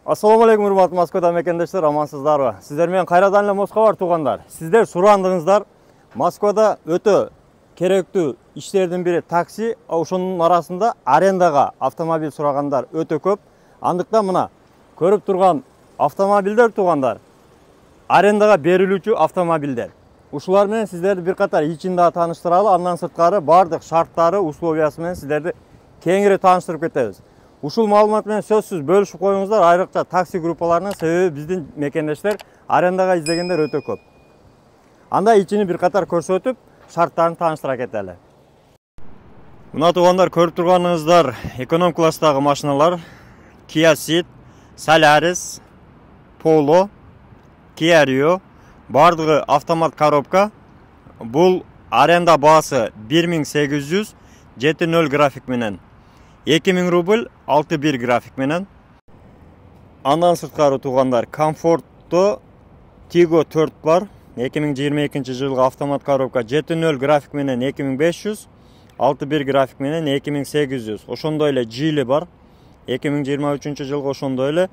Assalamu alaikum hurmatly Moskvada mekendештер, амансыздарбы? Сиздер менен кайрадан эле Москва бар туугандар. Сиздер сурандыңыздар. Москвада өтө керектүү иштердин бири такси, ошонун арасында арендага автомобиль сурагандар өтө көп. Андыктан мына көрүп турган автомобилдер туугандар арендага берилүүчү автомобилдер. Ушулар менен сиздерди бир катар ичин да тааныштыралы, андан сырткары бардык шарттары, условиясы менен сиздерди кеңири тааныштырып кетебиз. Ушул маалымат менен сөзсүз бөлүшүп коюңуздар, айрыкча такси группаларынын, себеби биздин мекендештер арендага издегендер өтө көп. Анда ичини бир катар көрсөтүп, шарттарын тааныштыра кетели. Мына туугандар, көрүп турганыңыздар эконом класстагы машиналар: Kia Ceed, Solaris, Polo, Kia Rio, бардыгы автомат коробка. Бул аренда баасы 1800, 7.0 график менен. 2000 рубль 6.1 график менен. Андан сырткары туугандар Comfort'то Tigo 4 бар. 2022 жылгы автомат коробка 7.0 график менен 2500, 6.1 график менен 2800. Ошондой эле Geely бар. 2023 жылгы ошондой эле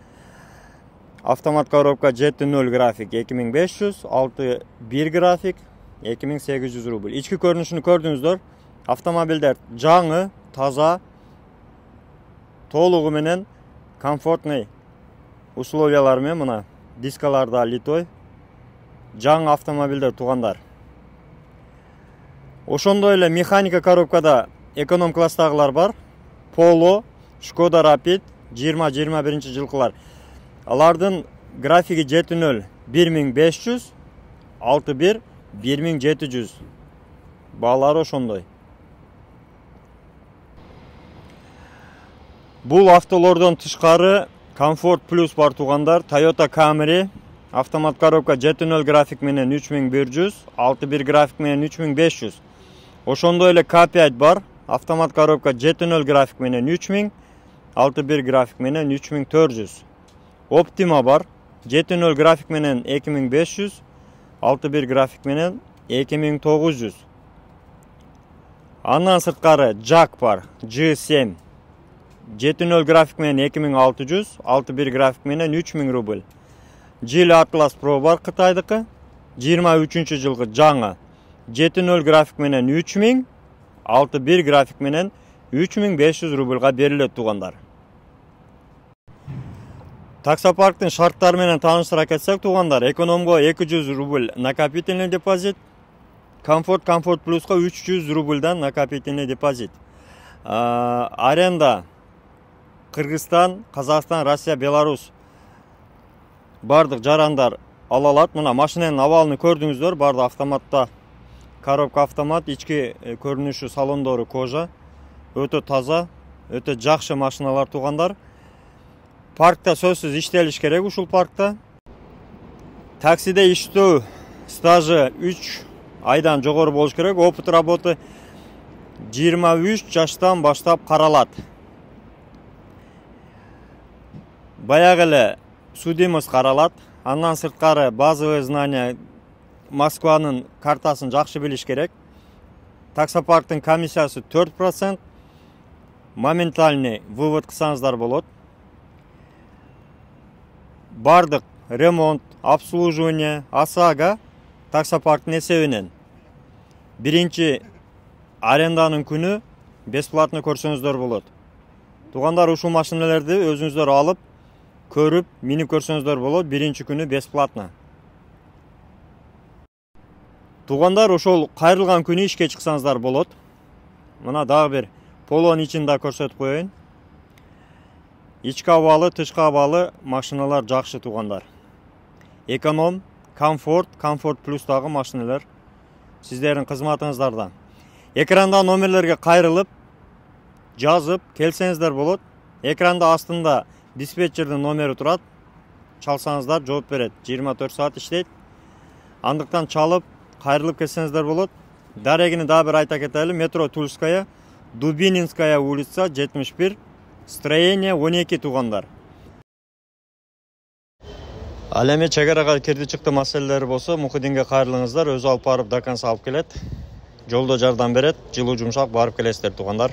автомат коробка 7.0 график 2500, 6.1 график 2800 рубль. Ички көрүнүшүнү көрдүңүздөр. Автомобилдер жаңы, таза, толугу менен комфортный условиялар менен, мына дискалар да литой. Жаңы автомобилдер туугандар. Ошондой эле механика коробкада эконом класстагылар бар. Polo, Skoda Rapid 20-21 жылкылар. Алардын графиги 7.0 1500, 6.1 1700. Баалары ошондой. Бул автолордон тышкары Comfort Plus бар туугандар. Toyota Camry автомат коробка 7.0 график менен 3100, 6.1 график менен 3500. Ошондой эле K5 бар. Автомат коробка 7.0 график менен 3000, 6.1 график менен 3400. Optima бар. 7.0 график менен 2500, 6.1 график менен 2900. Андан сырткары Jack бар. G7 7.0 график менен 2600, 6.1 график менен 3000 рубль. Geely Atlas Pro бар Кытайдыкы. 23 жылгы жаңы. 7.0 график менен 3000, 6.1 график менен 3500 рубльга берилет туугандар. Таксопарктын шарттары менен тааныштыра кетсек туугандар, экономго 200 рубль накопительный депозит, Comfort Plus'ка 300 рубльдан накопительный депозит. Аренда Кыргызстан, Казакстан, Россия, Беларусь бардык жарандар ала алат. Мына машинанын абалын көрдүңүздөр, барды автоматта. Коробка автомат, ички көрүнүшү, салондору кожа. Өтө таза, өтө жакшы машиналар туугандар. Паркта сөзсүз иштелиш керек ушул паркта. Таксиде иштөө стажы 3 айдан жогору болуш керек. Опыт работы 23 жаштан баштап каралат. Баягы эле судимость каралат. Андан сырткары базовый знания Москванын картасын жакшы билиш керек. Таксопарктын комиссиясы 4%. Моментальный вывод кылсаңыздар болот. Бардык ремонт, обслуживание, ОСАГО таксопарктын эсебинен. Биринчи аренданын күнү бесплатно көрсөңүздөр болот. Туугандар, ушул машиналарды өзүңүздөр алып, көрүп, минип көрсөңүздөр болот. Биринчи күнү бесплатно. Туугандар, ошол кайрылган күнү ишке чыксаңыздар болот. Мына дагы бир Полонун ичин да көрсөтүп коеюн. Ички абалы, тышкы абалы машиналар жакшы туугандар. Эконом, Comfort Plus'тагы машиналар сиздердин кызматыңыздарда. Экранда номерлерге кайрылып, жазып келсеңиздер болот. Экранда астында диспетчердин номери турат. Чалсаңыздар жооп берет. 24 саат иштейт. Андыктан чалып, кайрылып келсеңиздер болот. Дарегини дагы бир айта кетели. Метро Тульская, Дубининская улица 71, строение 12 туугандар. Ал эми чек арага кирди чыкты маселелери болсо, Мухиддинге кайрылыңыздар, өзү алып барып до конца алып келет. Жолдо жардам берет, жылуу жумшак барып келесиздер туугандар.